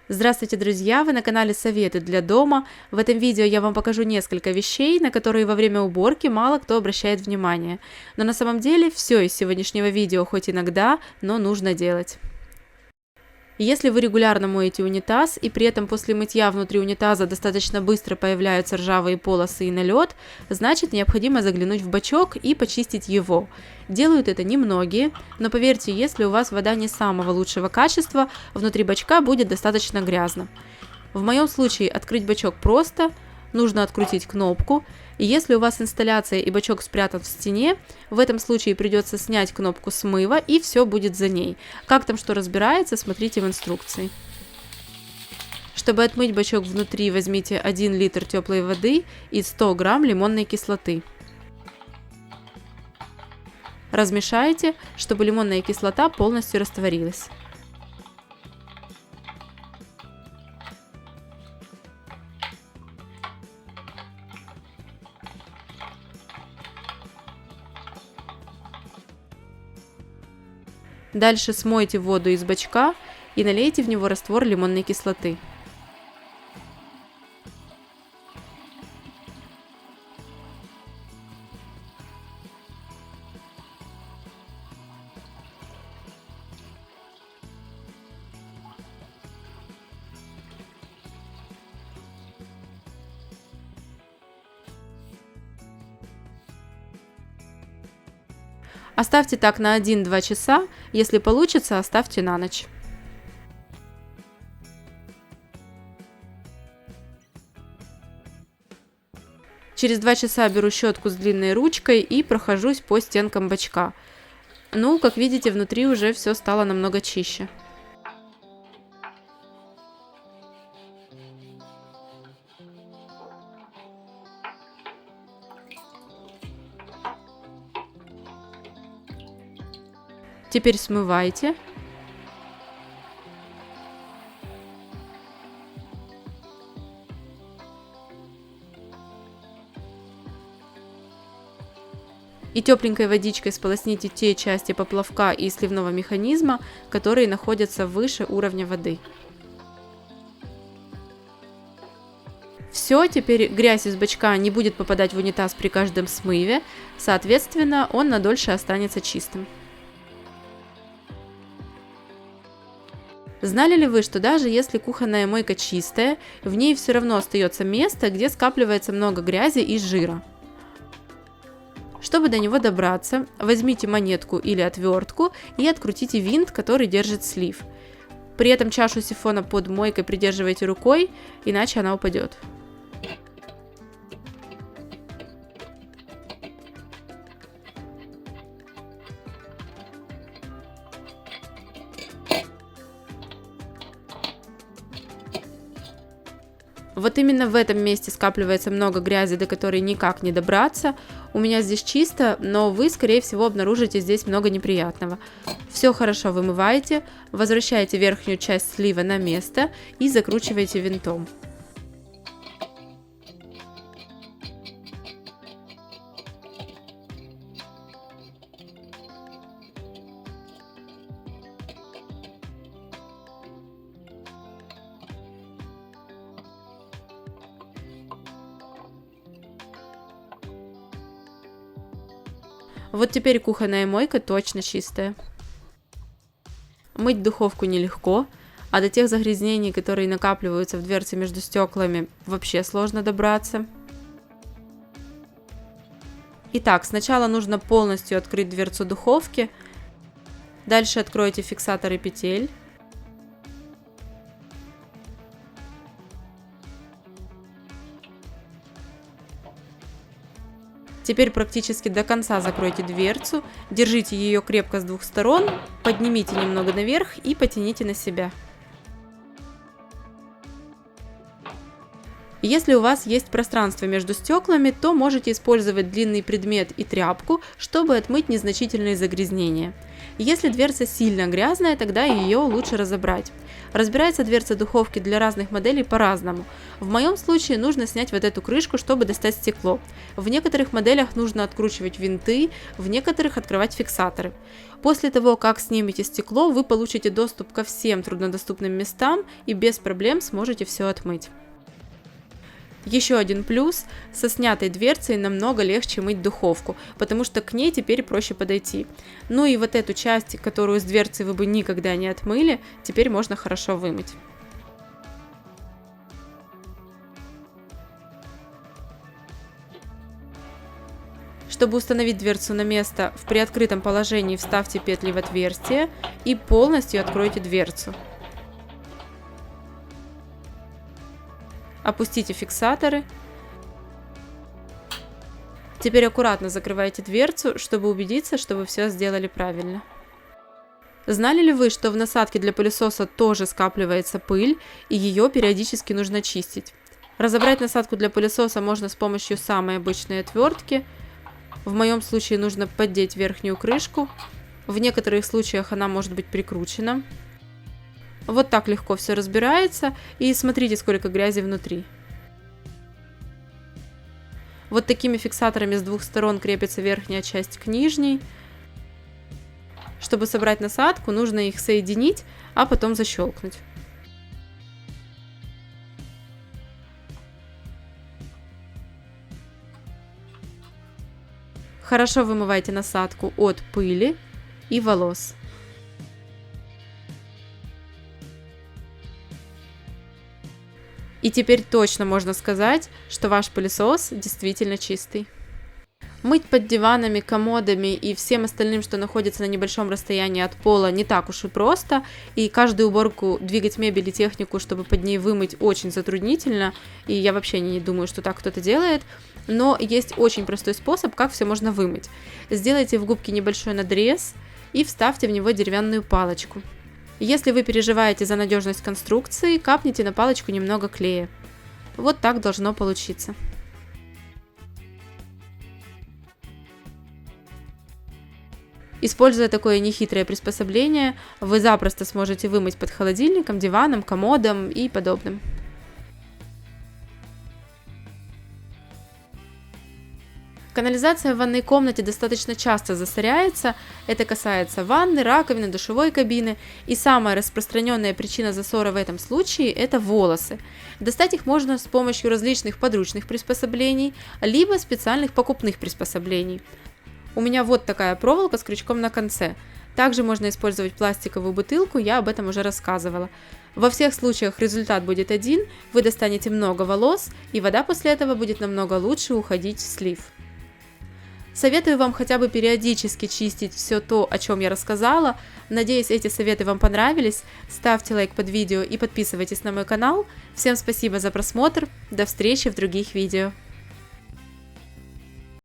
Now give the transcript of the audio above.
Здравствуйте, друзья! Вы на канале Советы для дома. В этом видео я вам покажу несколько вещей, на которые во время уборки мало кто обращает внимание. Но на самом деле все из сегодняшнего видео хоть иногда, но нужно делать. Если вы регулярно моете унитаз и при этом после мытья внутри унитаза достаточно быстро появляются ржавые полосы и налет, значит необходимо заглянуть в бачок и почистить его. Делают это немногие, но поверьте, если у вас вода не самого лучшего качества, внутри бачка будет достаточно грязно. В моем случае открыть бачок просто, нужно открутить кнопку, и если у вас инсталляция и бачок спрятан в стене, в этом случае придется снять кнопку смыва и все будет за ней. Как там что разбирается, смотрите в инструкции. Чтобы отмыть бачок внутри, возьмите 1 литр теплой воды и 100 грамм лимонной кислоты. Размешайте, чтобы лимонная кислота полностью растворилась. Дальше смойте воду из бачка и налейте в него раствор лимонной кислоты. Оставьте так на 1-2 часа, если получится, оставьте на ночь. Через 2 часа беру щетку с длинной ручкой и прохожусь по стенкам бачка. Ну, как видите, внутри уже все стало намного чище. Теперь смывайте. И тепленькой водичкой сполосните те части поплавка и сливного механизма, которые находятся выше уровня воды. Все, теперь грязь из бачка не будет попадать в унитаз при каждом смыве, соответственно, он надольше останется чистым. Знали ли вы, что даже если кухонная мойка чистая, в ней все равно остается место, где скапливается много грязи и жира? Чтобы до него добраться, возьмите монетку или отвертку и открутите винт, который держит слив. При этом чашу сифона под мойкой придерживайте рукой, иначе она упадет. Вот именно в этом месте скапливается много грязи, до которой никак не добраться. У меня здесь чисто, но вы, скорее всего, обнаружите здесь много неприятного. Все хорошо вымываете, возвращаете верхнюю часть слива на место и закручиваете винтом. Вот теперь кухонная мойка точно чистая. Мыть духовку нелегко, а до тех загрязнений, которые накапливаются в дверце между стеклами, вообще сложно добраться. Итак, сначала нужно полностью открыть дверцу духовки, дальше откройте фиксаторы петель. Теперь практически до конца закройте дверцу, держите ее крепко с двух сторон, поднимите немного наверх и потяните на себя. Если у вас есть пространство между стеклами, то можете использовать длинный предмет и тряпку, чтобы отмыть незначительные загрязнения. Если дверца сильно грязная, тогда ее лучше разобрать. Разбирается дверца духовки для разных моделей по-разному. В моем случае нужно снять вот эту крышку, чтобы достать стекло. В некоторых моделях нужно откручивать винты, в некоторых открывать фиксаторы. После того, как снимете стекло, вы получите доступ ко всем труднодоступным местам и без проблем сможете все отмыть. Еще один плюс – со снятой дверцей намного легче мыть духовку, потому что к ней теперь проще подойти. Ну и вот эту часть, которую с дверцей вы бы никогда не отмыли, теперь можно хорошо вымыть. Чтобы установить дверцу на место, в приоткрытом положении вставьте петли в отверстие и полностью откройте дверцу. Опустите фиксаторы. Теперь аккуратно закрывайте дверцу, чтобы убедиться, что вы все сделали правильно. Знали ли вы, что в насадке для пылесоса тоже скапливается пыль, и ее периодически нужно чистить? Разобрать насадку для пылесоса можно с помощью самой обычной отвертки. В моем случае нужно поддеть верхнюю крышку. В некоторых случаях она может быть прикручена. Вот так легко все разбирается, и смотрите, сколько грязи внутри. Вот такими фиксаторами с двух сторон крепится верхняя часть к нижней. Чтобы собрать насадку, нужно их соединить, а потом защелкнуть. Хорошо вымывайте насадку от пыли и волос. И теперь точно можно сказать, что ваш пылесос действительно чистый. Мыть под диванами, комодами и всем остальным, что находится на небольшом расстоянии от пола, не так уж и просто. И каждую уборку двигать мебель и технику, чтобы под ней вымыть, очень затруднительно. И я вообще не думаю, что так кто-то делает. Но есть очень простой способ, как все можно вымыть. Сделайте в губке небольшой надрез и вставьте в него деревянную палочку. Если вы переживаете за надежность конструкции, капните на палочку немного клея. Вот так должно получиться. Используя такое нехитрое приспособление, вы запросто сможете вымыть под холодильником, диваном, комодом и подобным. Канализация в ванной комнате достаточно часто засоряется. Это касается ванны, раковины, душевой кабины. И самая распространенная причина засора в этом случае – это волосы. Достать их можно с помощью различных подручных приспособлений, либо специальных покупных приспособлений. У меня вот такая проволока с крючком на конце. Также можно использовать пластиковую бутылку, я об этом уже рассказывала. Во всех случаях результат будет один, вы достанете много волос, и вода после этого будет намного лучше уходить в слив. Советую вам хотя бы периодически чистить все то, о чем я рассказала. Надеюсь, эти советы вам понравились. Ставьте лайк под видео и подписывайтесь на мой канал. Всем спасибо за просмотр. До встречи в других видео.